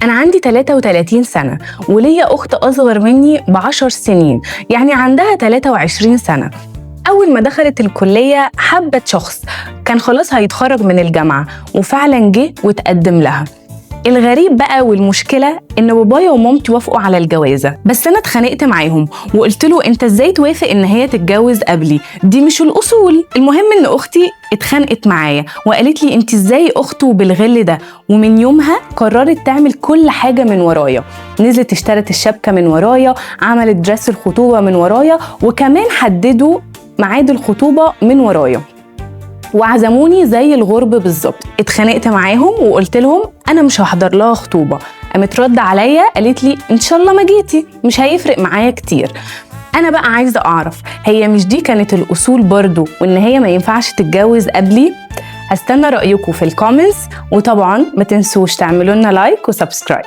أنا عندي 33 سنة وليا أخت أصغر مني ب10 سنين، يعني عندها 23 سنة. أول ما دخلت الكلية حبت شخص كان خلاص هيتخرج من الجامعة، وفعلا جه وتقدم لها. الغريب بقى والمشكلة إن بابايا ومامتي وافقوا على الجوازة، بس أنا اتخانقت معاهم وقلت له أنت إزاي توافق إن هي تتجوز قبلي؟ دي مش الأصول. المهم إن أختي اتخانقت معايا وقالت لي أنت إزاي أخته بالغل ده؟ ومن يومها قررت تعمل كل حاجة من ورايا. نزلت اشترت الشبكة من ورايا، عملت درس الخطوبة من ورايا، وكمان حددوا ميعاد الخطوبة من ورايا، وعزموني زي الغرب بالظبط. اتخانقت معاهم وقلت لهم انا مش هحضر لها خطوبه. قامت رد عليا قالت لي ان شاء الله ما جيتي، مش هيفرق معايا كتير. انا بقى عايزه اعرف، هي مش دي كانت الاصول برضو وان هي ما ينفعش تتجوز قبلي؟ هستنى رايكم في الكومنتس، وطبعا ما تنسوش تعملوا لنا لايك وسبسكرايب.